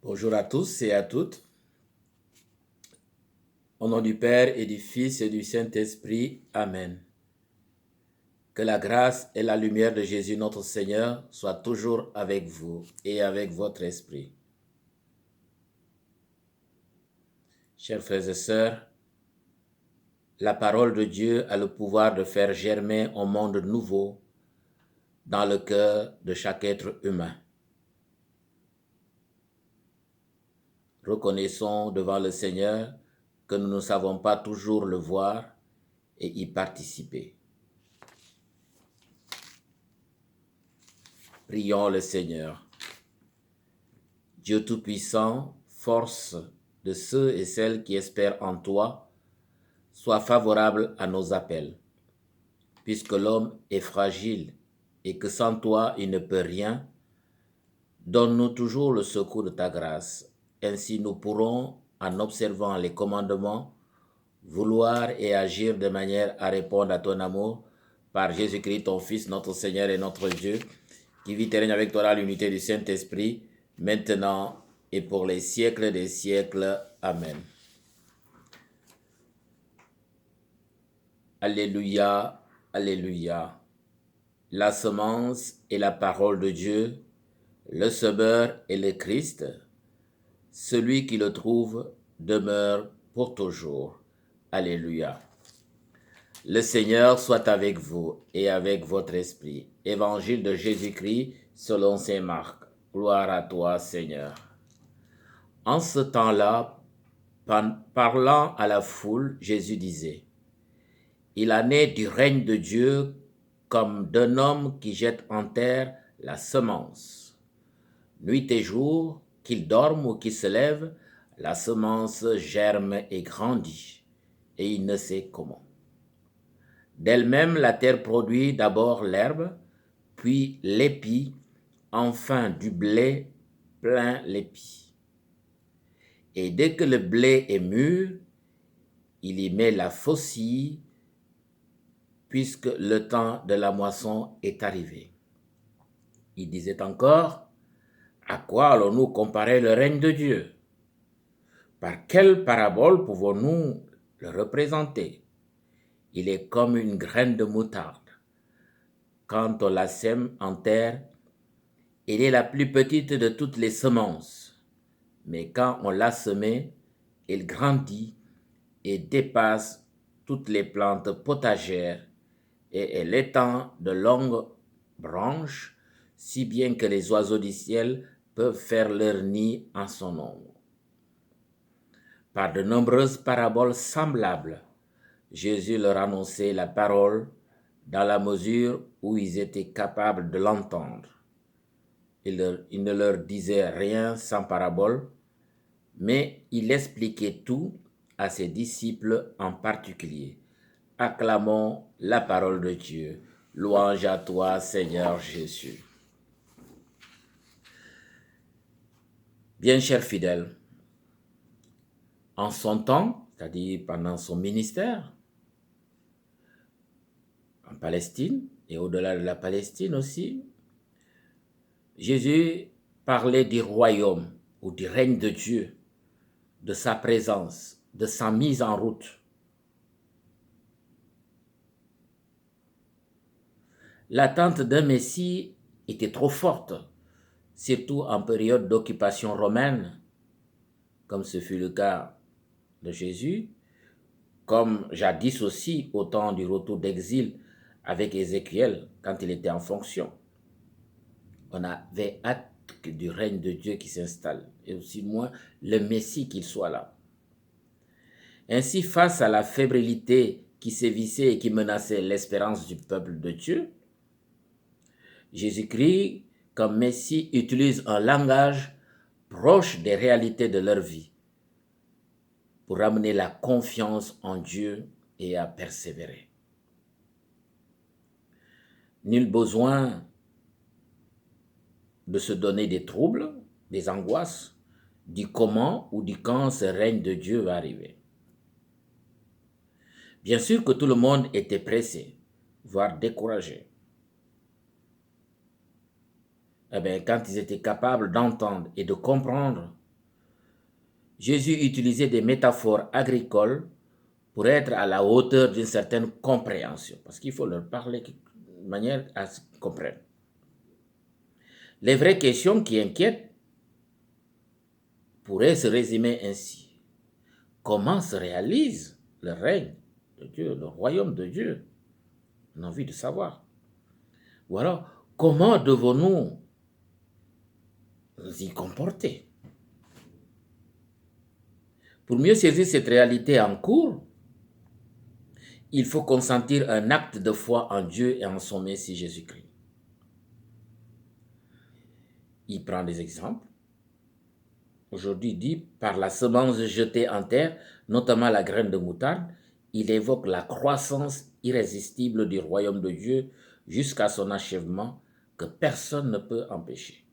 Bonjour à tous et à toutes. Au nom du Père et du Fils et du Saint-Esprit. Amen. Que la grâce et la lumière de Jésus notre Seigneur soient toujours avec vous et avec votre esprit. Chers frères et sœurs, la parole de Dieu a le pouvoir de faire germer un monde nouveau dans le cœur de chaque être humain. Reconnaissons devant le Seigneur que nous ne savons pas toujours le voir et y participer. Prions le Seigneur. Dieu Tout-Puissant, force de ceux et celles qui espèrent en toi, sois favorable à nos appels. Puisque l'homme est fragile et que sans toi il ne peut rien, donne-nous toujours le secours de ta grâce. Ainsi nous pourrons, en observant les commandements, vouloir et agir de manière à répondre à ton amour par Jésus-Christ, ton Fils, notre Seigneur et notre Dieu, qui vit et règne avec toi dans l'unité du Saint-Esprit, maintenant et pour les siècles des siècles. Amen. Alléluia, alléluia. La semence est la parole de Dieu, le semeur est le Christ. Celui qui le trouve demeure pour toujours. Alléluia. Le Seigneur soit avec vous et avec votre esprit. Évangile de Jésus-Christ selon saint Marc. Gloire à toi, Seigneur. En ce temps-là, parlant à la foule, Jésus disait, « Il en est du règne de Dieu comme d'un homme qui jette en terre la semence. Nuit et jour, qu'il dorme ou qu'il se lève, la semence germe et grandit, et il ne sait comment. D'elle-même, la terre produit d'abord l'herbe, puis l'épi, enfin du blé plein l'épi. Et dès que le blé est mûr, il y met la faucille, puisque le temps de la moisson est arrivé. » Il disait encore, « À quoi allons-nous comparer le règne de Dieu? Par quelle parabole pouvons-nous le représenter? Il est comme une graine de moutarde. Quand on la sème en terre, elle est la plus petite de toutes les semences. Mais quand on l'a semée, elle grandit et dépasse toutes les plantes potagères et elle étend de longues branches, si bien que les oiseaux du ciel peuvent faire leur nid en son ombre. » Par de nombreuses paraboles semblables, Jésus leur annonçait la parole dans la mesure où ils étaient capables de l'entendre. Il ne leur disait rien sans parabole, mais il expliquait tout à ses disciples en particulier. Acclamons la parole de Dieu. Louange à toi, Seigneur Jésus. Bien chers fidèles, en son temps, c'est-à-dire pendant son ministère, en Palestine et au-delà de la Palestine aussi, Jésus parlait du royaume ou du règne de Dieu, de sa présence, de sa mise en route. L'attente d'un Messie était trop forte, surtout en période d'occupation romaine, comme ce fut le cas de Jésus, comme jadis aussi au temps du retour d'exil avec Ézéchiel quand il était en fonction. On avait hâte du règne de Dieu qui s'installe, et aussi moins le Messie qu'il soit là. Ainsi, face à la fébrilité qui sévissait et qui menaçait l'espérance du peuple de Dieu, Jésus-Christ, comme Messie, utilise un langage proche des réalités de leur vie pour ramener la confiance en Dieu et à persévérer. Nul besoin de se donner des troubles, des angoisses, du comment ou du quand ce règne de Dieu va arriver. Bien sûr que tout le monde était pressé, voire découragé. Eh bien, quand ils étaient capables d'entendre et de comprendre Jésus utilisait des métaphores agricoles pour être à la hauteur d'une certaine compréhension, parce qu'il faut leur parler de manière à ce qu'ils comprennent. Les vraies questions qui inquiètent pourraient se résumer ainsi. Comment se réalise le règne de Dieu, le royaume de Dieu? On a envie de savoir. Ou alors, comment devons-nous nous y comporter? Pour mieux saisir cette réalité en cours, il faut consentir un acte de foi en Dieu et en son Messie Jésus-Christ. Il prend des exemples. Aujourd'hui, il dit, par la semence jetée en terre, notamment la graine de moutarde, il évoque la croissance irrésistible du royaume de Dieu jusqu'à son achèvement que personne ne peut empêcher.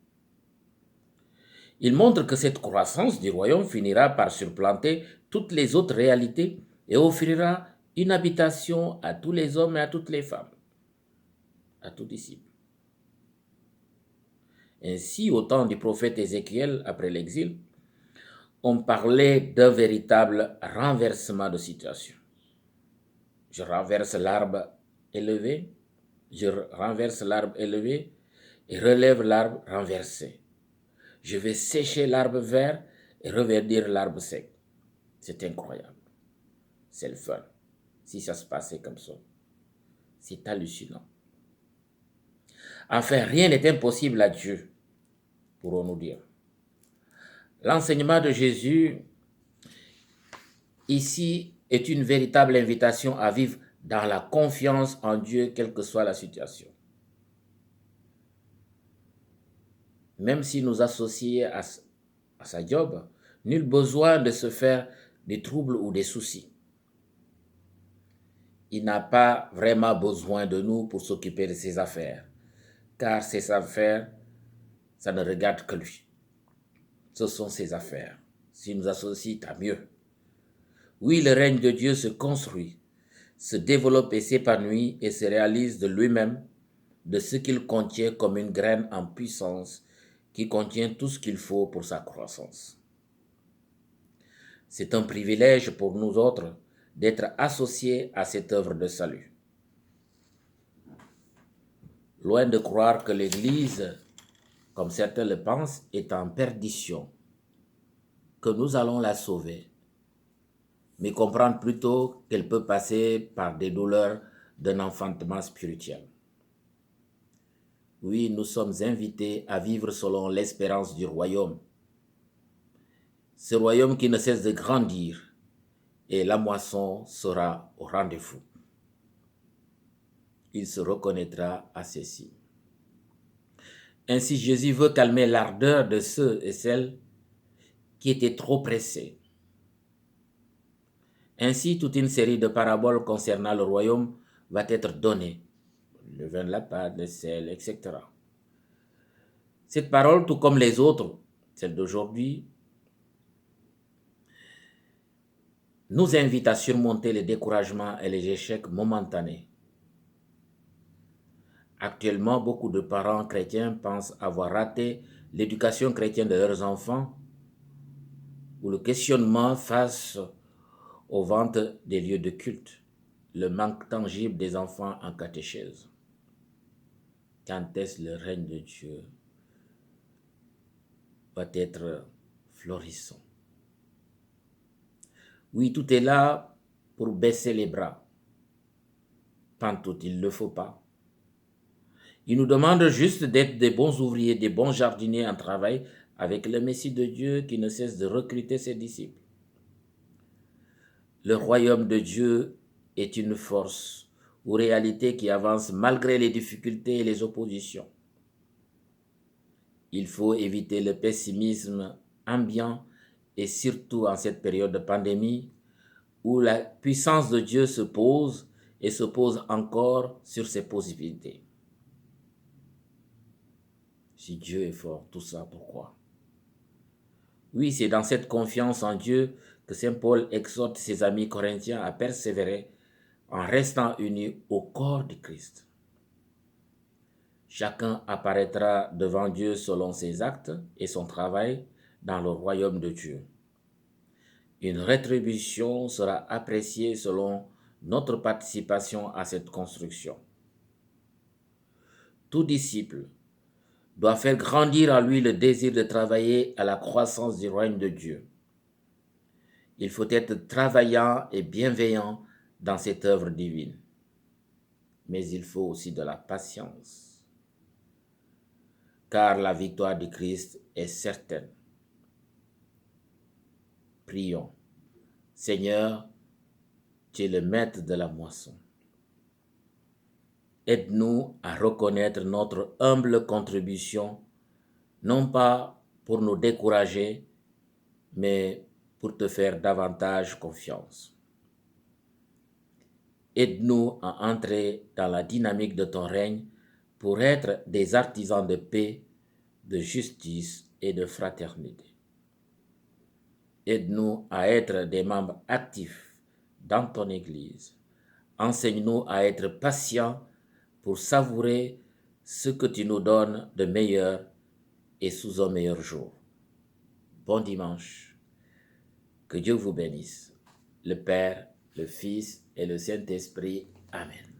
Il montre que cette croissance du royaume finira par supplanter toutes les autres réalités et offrira une habitation à tous les hommes et à toutes les femmes, à tout disciple. Ainsi, au temps du prophète Ézéchiel, après l'exil, on parlait d'un véritable renversement de situation. Je renverse l'arbre élevé, je renverse l'arbre élevé et relève l'arbre renversé. Je vais sécher l'arbre vert et reverdir l'arbre sec. C'est incroyable. C'est le fun. Si ça se passait comme ça. C'est hallucinant. Enfin, rien n'est impossible à Dieu, pourrons-nous dire. L'enseignement de Jésus, ici, est une véritable invitation à vivre dans la confiance en Dieu, quelle que soit la situation. Même si nous associons à sa job, nul besoin de se faire des troubles ou des soucis. Il n'a pas vraiment besoin de nous pour s'occuper de ses affaires, car ses affaires, ça ne regarde que lui. Ce sont ses affaires. S'il nous associe, tant mieux. Oui, le règne de Dieu se construit, se développe et s'épanouit et se réalise de lui-même, de ce qu'il contient comme une graine en puissance qui contient tout ce qu'il faut pour sa croissance. C'est un privilège pour nous autres d'être associés à cette œuvre de salut. Loin de croire que l'Église, comme certains le pensent, est en perdition, que nous allons la sauver, mais comprendre plutôt qu'elle peut passer par des douleurs d'un enfantement spirituel. Oui, nous sommes invités à vivre selon l'espérance du royaume. Ce royaume qui ne cesse de grandir et la moisson sera au rendez-vous. Il se reconnaîtra à ceci. Ainsi, Jésus veut calmer l'ardeur de ceux et celles qui étaient trop pressés. Ainsi, toute une série de paraboles concernant le royaume va être donnée. Le vin de la pâte, le sel, etc. Cette parole, tout comme les autres, celle d'aujourd'hui, nous invite à surmonter les découragements et les échecs momentanés. Actuellement, beaucoup de parents chrétiens pensent avoir raté l'éducation chrétienne de leurs enfants ou le questionnement face aux ventes des lieux de culte, le manque tangible des enfants en catéchèse. Quand est-ce le règne de Dieu va être florissant? Oui, tout est là pour baisser les bras. Pantoute, il ne le faut pas. Il nous demande juste d'être des bons ouvriers, des bons jardiniers en travail avec le Messie de Dieu qui ne cesse de recruter ses disciples. Le royaume de Dieu est une force ou réalité qui avance malgré les difficultés et les oppositions. Il faut éviter le pessimisme ambiant et surtout en cette période de pandémie où la puissance de Dieu se pose et se pose encore sur ses possibilités. Si Dieu est fort, tout ça, pourquoi? Oui, c'est dans cette confiance en Dieu que Saint Paul exhorte ses amis corinthiens à persévérer en restant unis au corps du Christ. Chacun apparaîtra devant Dieu selon ses actes et son travail dans le royaume de Dieu. Une rétribution sera appréciée selon notre participation à cette construction. Tout disciple doit faire grandir en lui le désir de travailler à la croissance du règne de Dieu. Il faut être travaillant et bienveillant dans cette œuvre divine. Mais il faut aussi de la patience, car la victoire du Christ est certaine. Prions. Seigneur, tu es le maître de la moisson. Aide-nous à reconnaître notre humble contribution, non pas pour nous décourager, mais pour te faire davantage confiance. Aide-nous à entrer dans la dynamique de ton règne pour être des artisans de paix, de justice et de fraternité. Aide-nous à être des membres actifs dans ton Église. Enseigne-nous à être patients pour savourer ce que tu nous donnes de meilleur et sous un meilleur jour. Bon dimanche. Que Dieu vous bénisse. Le Père, le Fils et le Saint-Esprit. Amen.